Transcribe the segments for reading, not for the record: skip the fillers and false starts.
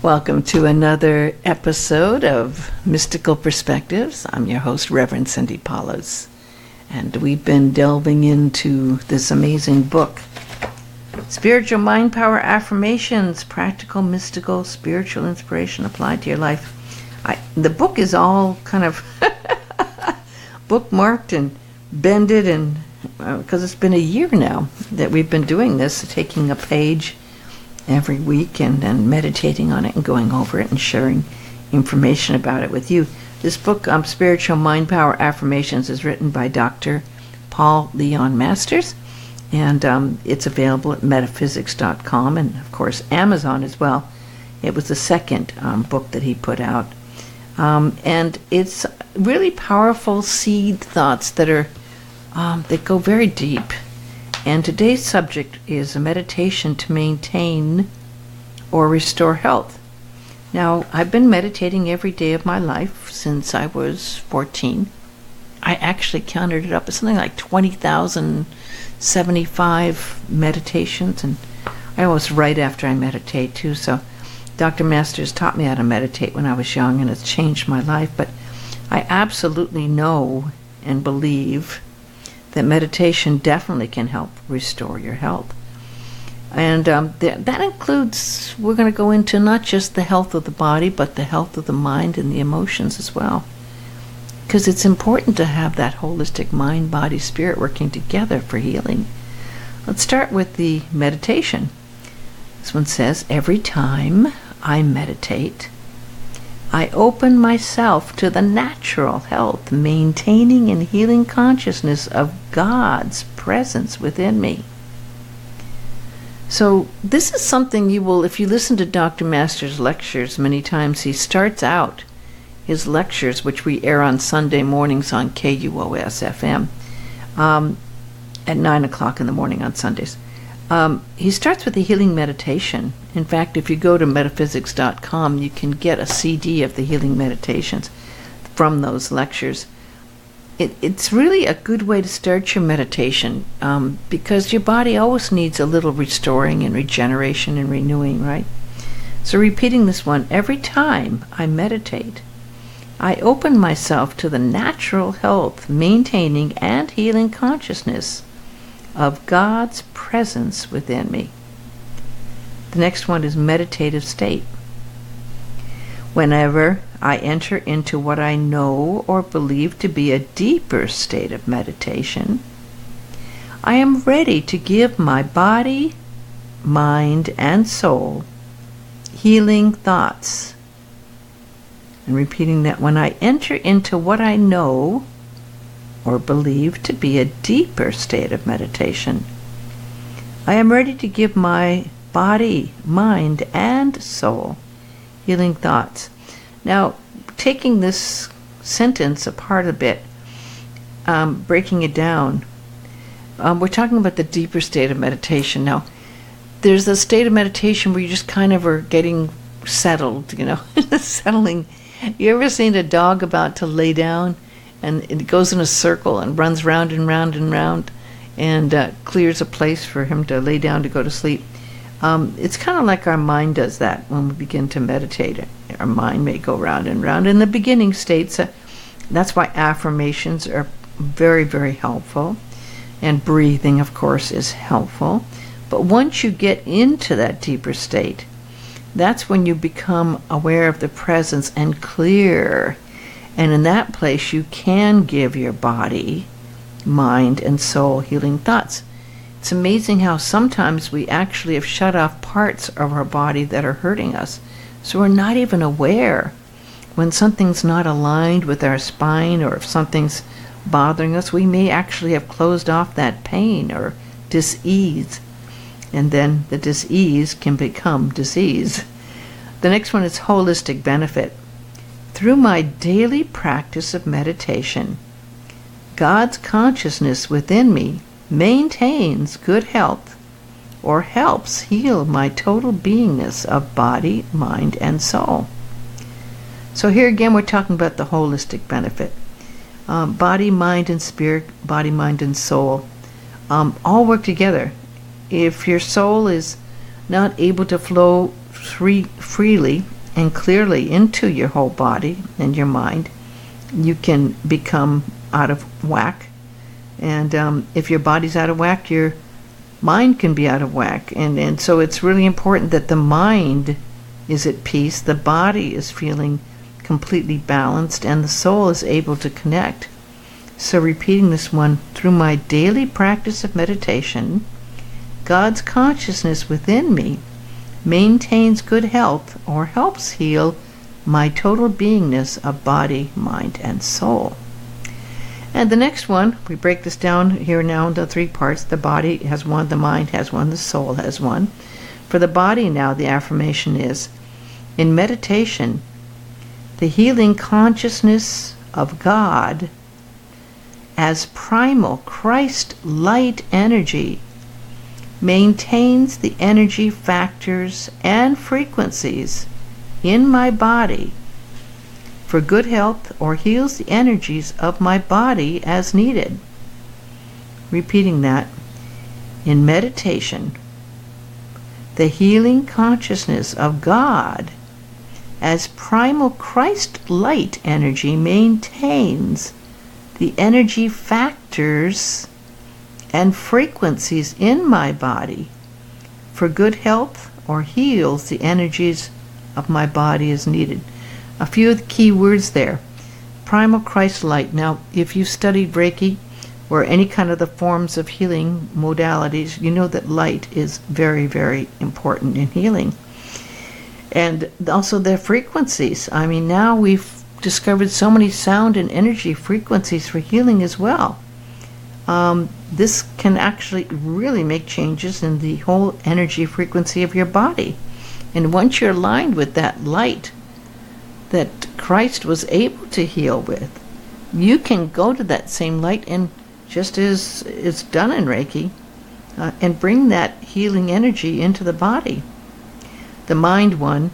Welcome to another episode of Mystical Perspectives. I'm your host, Reverend Cindy Paulos, and we've been delving into this amazing book, Spiritual Mind Power Affirmations, Practical, Mystical, Spiritual Inspiration Applied to Your Life. The book is all kind of bookmarked and bended, and because it's been a year now that we've been doing this, taking a page every week and meditating on it and going over it and sharing information about it with you. This book, Spiritual Mind Power Affirmations, is written by Dr. Paul Leon Masters, and it's available at metaphysics.com and, of course, Amazon as well. It was the second book that he put out. And it's really powerful seed thoughts that are that go very deep. And today's subject is a meditation to maintain or restore health. Now, I've been meditating every day of my life since I was 14. I actually counted it up as something like 20,075 meditations, and I always write after I meditate too. So Dr. Masters taught me how to meditate when I was young, and it's changed my life. But I absolutely know and believe that meditation definitely can help restore your health. And that includes, we're going to go into not just the health of the body, but the health of the mind and the emotions as well. Because it's important to have that holistic mind, body, spirit working together for healing. Let's start with the meditation. This one says, every time I meditate, I open myself to the natural health, maintaining and healing consciousness of God's presence within me. So this is something you will, if you listen to Dr. Masters' lectures many times, he starts out his lectures, which we air on Sunday mornings on KUOS FM, at 9 o'clock in the morning on Sundays. He starts with a healing meditation. In fact, if you go to metaphysics.com, you can get a CD of the healing meditations from those lectures. It's really a good way to start your meditation, because your body always needs a little restoring and regeneration and renewing, right? So repeating this one, every time I meditate, I open myself to the natural health, maintaining and healing consciousness of God's presence within me. The next one is meditative state. Whenever I enter into what I know or believe to be a deeper state of meditation, I am ready to give my body, mind, and soul healing thoughts. And repeating that, when I enter into what I know or believe to be a deeper state of meditation, I am ready to give my body, mind, and soul healing thoughts. Now, taking this sentence apart a bit, breaking it down, we're talking about the deeper state of meditation. Now, there's a state of meditation where you just kind of are getting settled, settling. You ever seen a dog about to lay down, and it goes in a circle and runs round and round and round, and clears a place for him to lay down to go to sleep? It's kind of like our mind does that when we begin to meditate. Our mind may go round and round. In the beginning states, that's why affirmations are very, very helpful. And breathing, of course, is helpful. But once you get into that deeper state, that's when you become aware of the presence and clear. And in that place, you can give your body, mind, and soul healing thoughts. It's amazing how sometimes we actually have shut off parts of our body that are hurting us. So we're not even aware when something's not aligned with our spine, or if something's bothering us, we may actually have closed off that pain or dis-ease. And then the dis-ease can become disease. The next one is holistic benefit. Through my daily practice of meditation, God's consciousness within me maintains good health, or helps heal my total beingness of body, mind, and soul. So here again, we're talking about the holistic benefit. Body, mind, and spirit, body, mind, and soul, all work together. If your soul is not able to flow freely and clearly into your whole body and your mind, you can become out of whack. And if your body's out of whack, your mind can be out of whack. And so it's really important that the mind is at peace, the body is feeling completely balanced, and the soul is able to connect. So repeating this one, through my daily practice of meditation, God's consciousness within me maintains good health or helps heal my total beingness of body, mind, and soul. And the next one, we break this down here now into 3 parts. The body has one, the mind has one, the soul has one. For the body now, the affirmation is, in meditation, the healing consciousness of God as primal Christ light energy maintains the energy factors and frequencies in my body for good health or heals the energies of my body as needed. Repeating that, in meditation, the healing consciousness of God as primal Christ light energy maintains the energy factors and frequencies in my body for good health or heals the energies of my body as needed. A few of the key words there. Primal Christ light. Now, if you've studied Reiki or any kind of the forms of healing modalities, you know that light is very, very important in healing. And also their frequencies. I mean, now we've discovered so many sound and energy frequencies for healing as well. This can actually really make changes in the whole energy frequency of your body. And once you're aligned with that light that Christ was able to heal with, you can go to that same light, and just as it's done in Reiki, and bring that healing energy into the body. The mind one,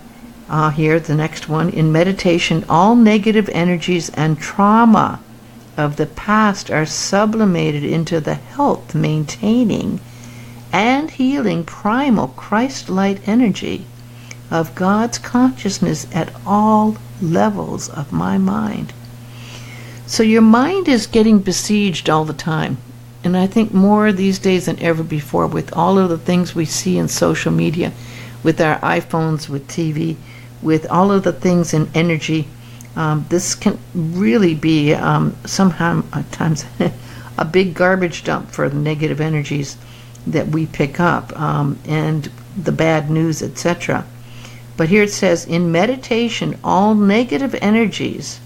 here, the next one, in meditation, all negative energies and trauma of the past are sublimated into the health maintaining and healing primal Christ light energy of God's consciousness at all levels of my mind. So your mind is getting besieged all the time, and I think more these days than ever before, with all of the things we see in social media, with our iPhones, with TV, with all of the things in energy. This can really be sometimes a big garbage dump for the negative energies that we pick up, and the bad news, etc. But here it says, in meditation, all negative energies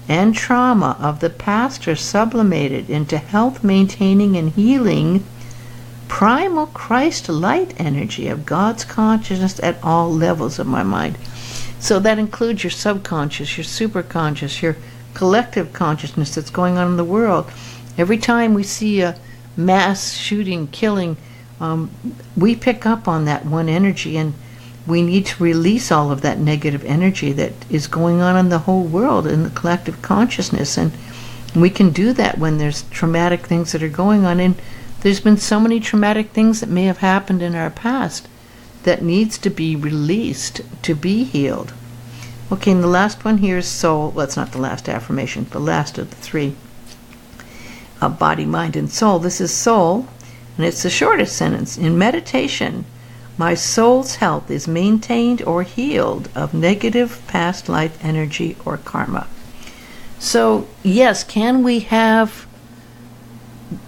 and trauma of the past are sublimated into health maintaining and healing primal Christ light energy of God's consciousness at all levels of my mind. So that includes your subconscious, your superconscious, your collective consciousness that's going on in the world. Every time we see a mass shooting, killing, we pick up on that one energy, and we need to release all of that negative energy that is going on in the whole world, in the collective consciousness. And we can do that when there's traumatic things that are going on. And there's been so many traumatic things that may have happened in our past that needs to be released to be healed. Okay, and the last one here is soul. Well, it's not the last affirmation, the last of the 3. Body, mind, and soul. This is soul, and it's the shortest sentence. In meditation, my soul's health is maintained or healed of negative past life energy or karma. So, yes, can we have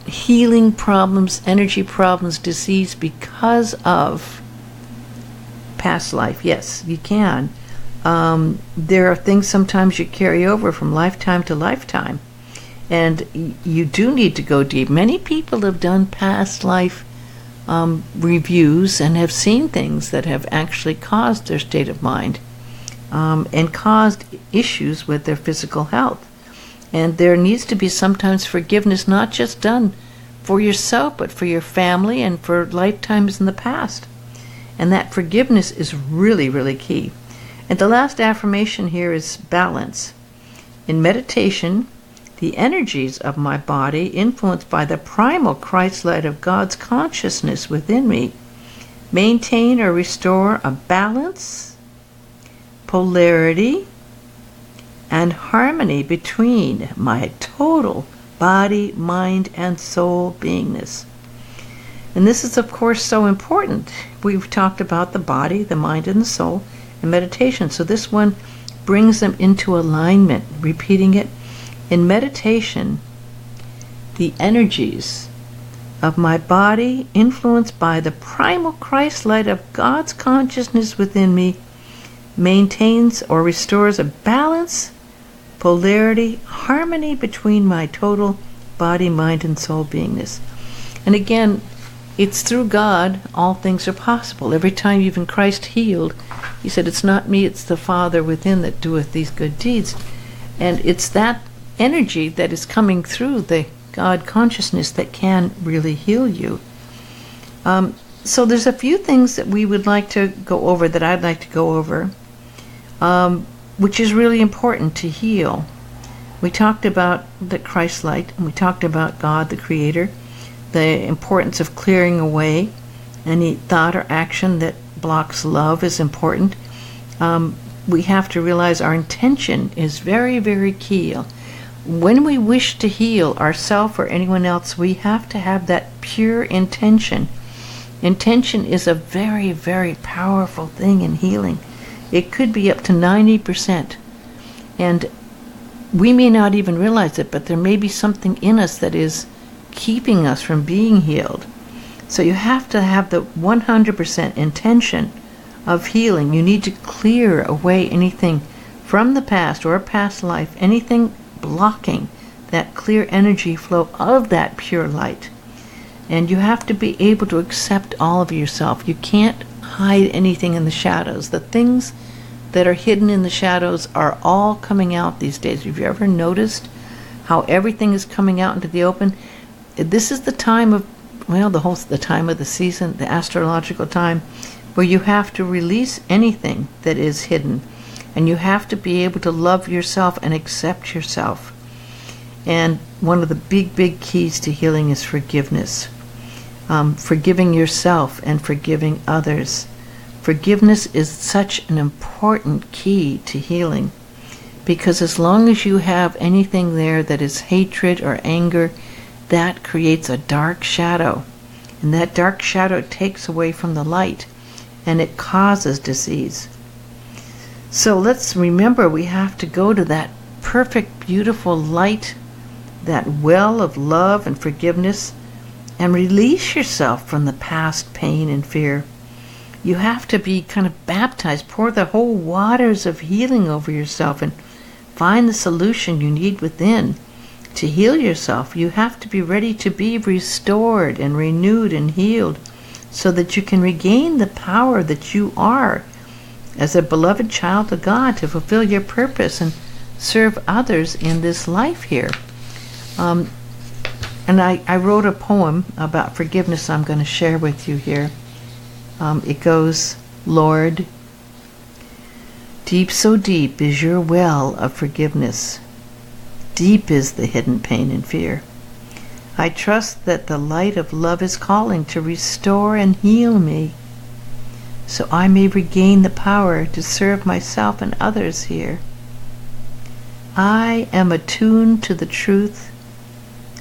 healing problems, energy problems, disease because of past life? Yes, you can. There are things sometimes you carry over from lifetime to lifetime, and you do need to go deep. Many people have done past life reviews and have seen things that have actually caused their state of mind, and caused issues with their physical health. And there needs to be sometimes forgiveness, not just done for yourself, but for your family and for lifetimes in the past. And that forgiveness is really, really key. And the last affirmation here is balance. In meditation, the energies of my body, influenced by the primal Christ light of God's consciousness within me, maintain or restore a balance polarity, and harmony between my total body, mind, and soul beingness. And this is, of course, so important. We've talked about the body, the mind, and the soul in meditation. So this one brings them into alignment, repeating it. In meditation, the energies of my body, influenced by the primal Christ light of God's consciousness within me, maintains or restores a balance, polarity, harmony between my total body, mind, and soul beingness. And again, it's through God all things are possible. Every time even Christ healed, he said, it's not me, it's the Father within that doeth these good deeds. And it's that energy that is coming through the God consciousness that can really heal you. So there's a few things that we would like to go over, that I'd like to go over, which is really important to heal. We talked about the Christ light, and we talked about God, the Creator, the importance of clearing away any thought or action that blocks love is important. We have to realize our intention is very, very key. When we wish to heal ourselves or anyone else, we have to have that pure intention. Intention is a very, very powerful thing in healing. It could be up to 90%. And we may not even realize it, but there may be something in us that is keeping us from being healed. So you have to have the 100% intention of healing. You need to clear away anything from the past or a past life, anything blocking that clear energy flow of that pure light. And you have to be able to accept all of yourself. You can't hide anything in the shadows. The things that are hidden in the shadows are all coming out these days. Have you ever noticed how everything is coming out into the open? This is the time of, the time of the season, the astrological time, where you have to release anything that is hidden. And you have to be able to love yourself and accept yourself. And one of the big, big keys to healing is forgiveness. Forgiving yourself and forgiving others. Forgiveness is such an important key to healing. Because as long as you have anything there that is hatred or anger, that creates a dark shadow. And that dark shadow takes away from the light. And it causes disease. So let's remember, we have to go to that perfect, beautiful light, that well of love and forgiveness, and release yourself from the past pain and fear. You have to be kind of baptized, pour the whole waters of healing over yourself and find the solution you need within to heal yourself. You have to be ready to be restored and renewed and healed so that you can regain the power that you are as a beloved child of God to fulfill your purpose and serve others in this life here. And I wrote a poem about forgiveness I'm going to share with you here. It goes, Lord, deep, so deep is your well of forgiveness. Deep is the hidden pain and fear. I trust that the light of love is calling to restore and heal me, so I may regain the power to serve myself and others here. I am attuned to the truth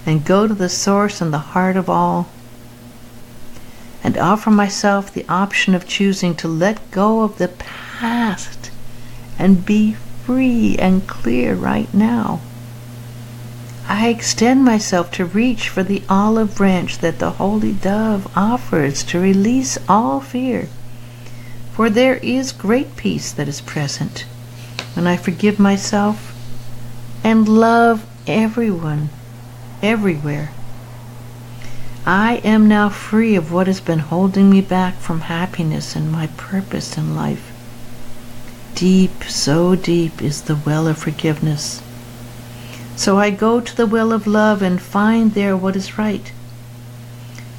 and go to the source and the heart of all, and offer myself the option of choosing to let go of the past and be free and clear right now. I extend myself to reach for the olive branch that the Holy Dove offers to release all fear. For there is great peace that is present when I forgive myself and love everyone, everywhere. I am now free of what has been holding me back from happiness and my purpose in life. Deep, so deep is the well of forgiveness. So I go to the well of love and find there what is right.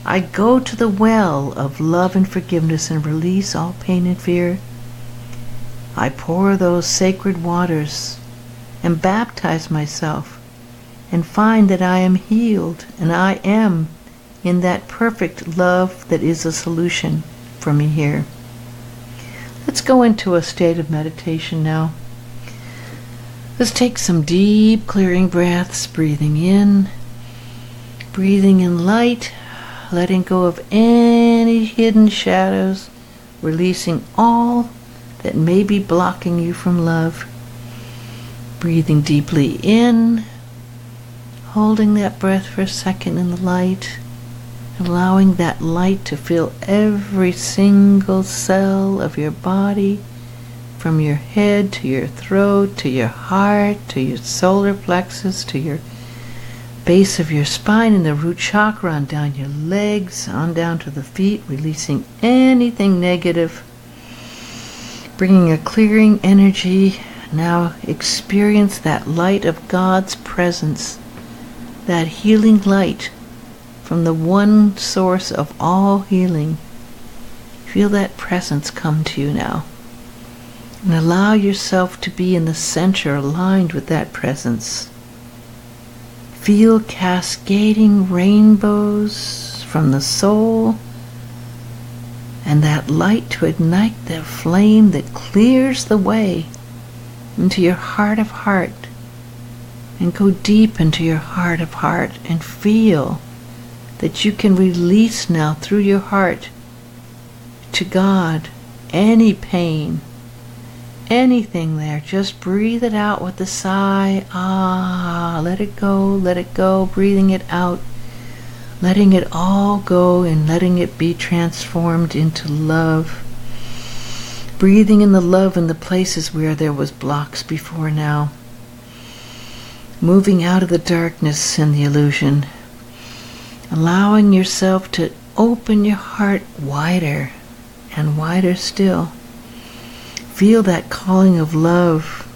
I go to the well of love and forgiveness and release all pain and fear. I pour those sacred waters and baptize myself and find that I am healed and I am in that perfect love that is a solution for me here. Let's go into a state of meditation now. Let's take some deep clearing breaths, breathing in light, letting go of any hidden shadows, releasing all that may be blocking you from love. Breathing deeply in, holding that breath for a second in the light, allowing that light to fill every single cell of your body, from your head to your throat, to your heart, to your solar plexus, to your base of your spine and the root chakra, on down your legs, on down to the feet, releasing anything negative, bringing a clearing energy. Now experience that light of God's presence, that healing light from the one source of all healing. Feel that presence come to you now. And allow yourself to be in the center, aligned with that presence. Feel cascading rainbows from the soul, and that light to ignite the flame that clears the way into your heart of heart. And go deep into your heart of heart and feel that you can release now through your heart to God any pain, anything there. Just breathe it out with a sigh. Let it go, breathing it out, letting it all go and letting it be transformed into love. Breathing in the love in the places where there was blocks before now. Moving out of the darkness and the illusion. Allowing yourself to open your heart wider and wider still. Feel that calling of love.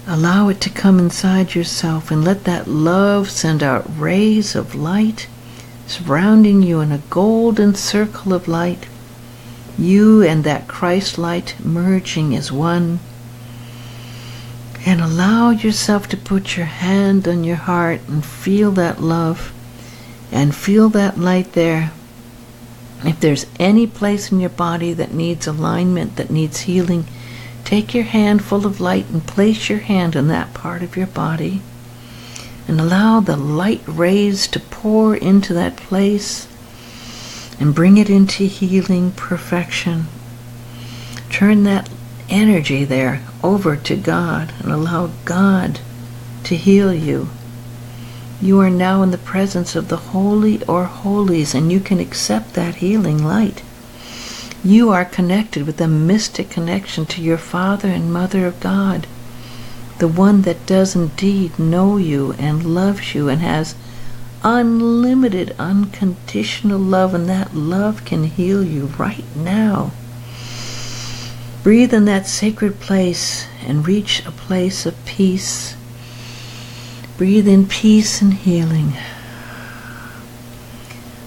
Allow it to come inside yourself and let that love send out rays of light, surrounding you in a golden circle of light. You and that Christ light merging as one. And allow yourself to put your hand on your heart and feel that love and feel that light there. If there's any place in your body that needs alignment, that needs healing, take your hand full of light and place your hand on that part of your body and allow the light rays to pour into that place and bring it into healing perfection. Turn that energy there over to God and allow God to heal you. You are now in the presence of the Holy or Holies, and you can accept that healing light. You are connected with a mystic connection to your Father and Mother of God, the one that does indeed know you and loves you and has unlimited, unconditional love, and that love can heal you right now. Breathe in that sacred place and reach a place of peace. Breathe in peace and healing.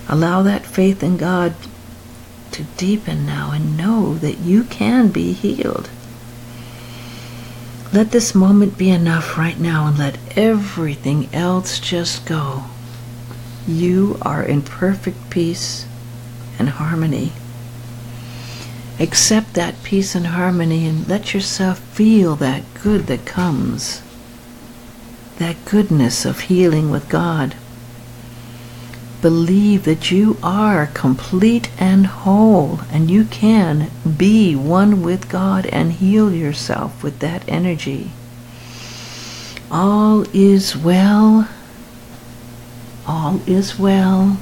Allow that faith in God to deepen now and know that you can be healed. Let this moment be enough right now and let everything else just go. You are in perfect peace and harmony. Accept that peace and harmony and let yourself feel that good that comes. That goodness of healing with God. Believe that you are complete and whole, and you can be one with God and heal yourself with that energy. All is well. All is well.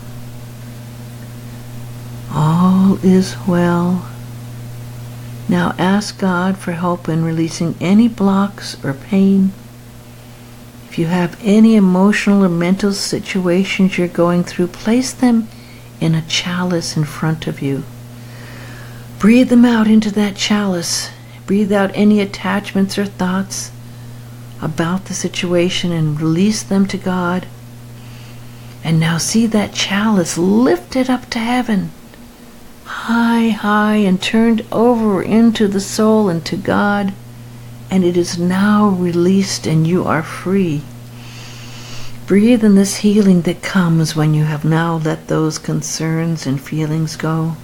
All is well. Now ask God for help in releasing any blocks or pain. If you have any emotional or mental situations you're going through, place them in a chalice in front of you. Breathe them out into that chalice. Breathe out any attachments or thoughts about the situation and release them to God. And now see that chalice lifted up to heaven, high, high, and turned over into the soul and to God. And it is now released and you are free. Breathe in this healing that comes when you have now let those concerns and feelings go.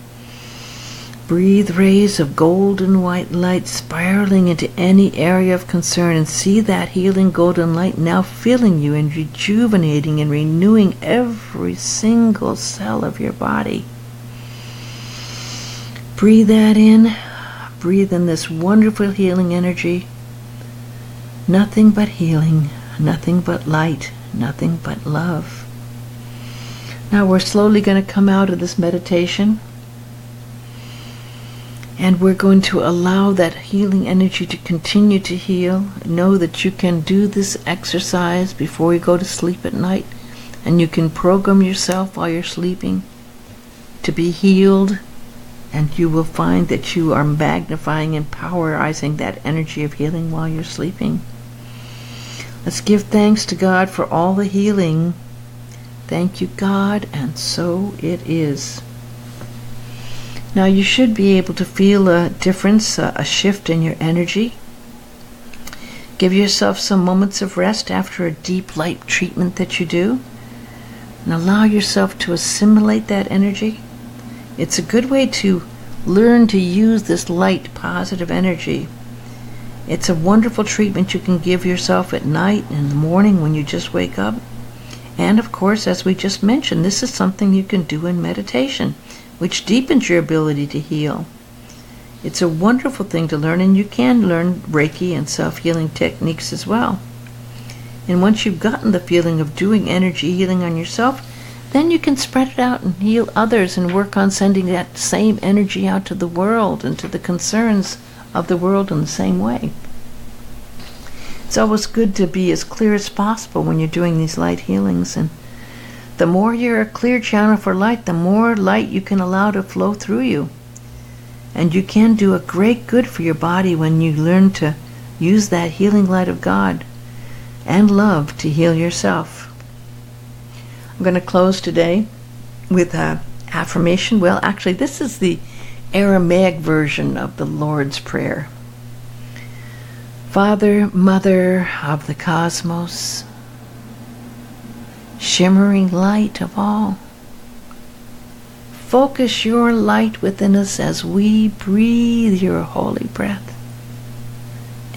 Breathe rays of golden white light spiraling into any area of concern, and see that healing golden light now filling you and rejuvenating and renewing every single cell of your body. Breathe that in. Breathe in this wonderful healing energy. Nothing but healing, nothing but light, nothing but love. Now we're slowly going to come out of this meditation, and we're going to allow that healing energy to continue to heal. Know that you can do this exercise before you go to sleep at night, and you can program yourself while you're sleeping to be healed, and you will find that you are magnifying and powerizing that energy of healing while you're sleeping. Let's give thanks to God for all the healing. Thank you, God, and so it is. Now you should be able to feel a difference, a shift in your energy. Give yourself some moments of rest after a deep light treatment that you do, and allow yourself to assimilate that energy. It's a good way to learn to use this light, positive energy. It's a wonderful treatment you can give yourself at night and in the morning when you just wake up. And of course, as we just mentioned, this is something you can do in meditation, which deepens your ability to heal. It's a wonderful thing to learn, and you can learn Reiki and self-healing techniques as well. And once you've gotten the feeling of doing energy healing on yourself, then you can spread it out and heal others and work on sending that same energy out to the world and to the concerns of the world in the same way. It's always good to be as clear as possible when you're doing these light healings, and the more you're a clear channel for light, the more light you can allow to flow through you. And you can do a great good for your body when you learn to use that healing light of God and love to heal yourself. I'm going to close today with an affirmation. Well, actually, this is the Aramaic version of the Lord's Prayer. Father, Mother of the cosmos, shimmering light of all, focus your light within us as we breathe your holy breath.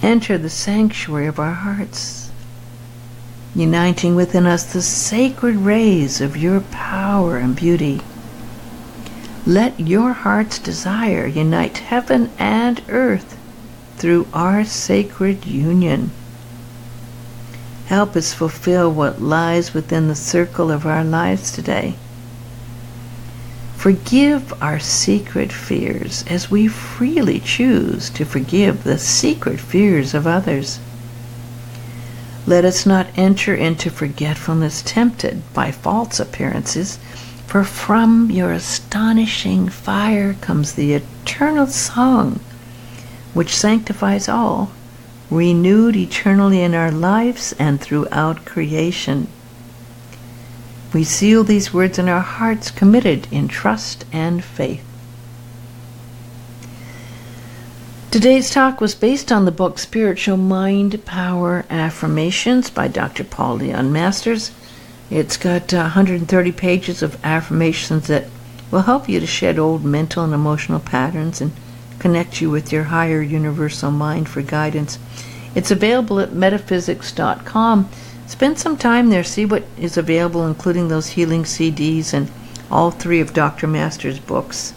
Enter the sanctuary of our hearts, uniting within us the sacred rays of your power and beauty. Let your heart's desire unite heaven and earth through our sacred union. Help us fulfill what lies within the circle of our lives today. Forgive our secret fears as we freely choose to forgive the secret fears of others. Let us not enter into forgetfulness tempted by false appearances, for from your astonishing fire comes the eternal song, which sanctifies all, renewed eternally in our lives and throughout creation. We seal these words in our hearts, committed in trust and faith. Today's talk was based on the book Spiritual Mind Power Affirmations by Dr. Paulos Masters. It's got 130 pages of affirmations that will help you to shed old mental and emotional patterns and connect you with your higher universal mind for guidance. It's available at metaphysics.com. Spend some time there, see what is available, including those healing CDs and all 3 of Dr. Masters' books.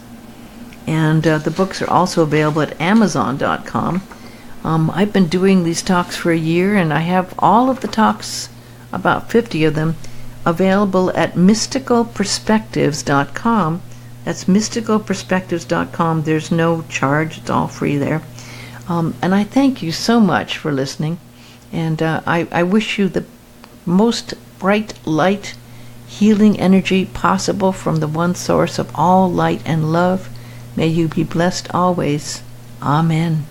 And the books are also available at amazon.com. I've been doing these talks for a year, and I have all of the talks, about 50 of them, available at mysticalperspectives.com. That's mysticalperspectives.com. There's no charge. It's all free there. And I thank you so much for listening. And I wish you the most bright light, healing energy possible from the one source of all light and love. May you be blessed always. Amen.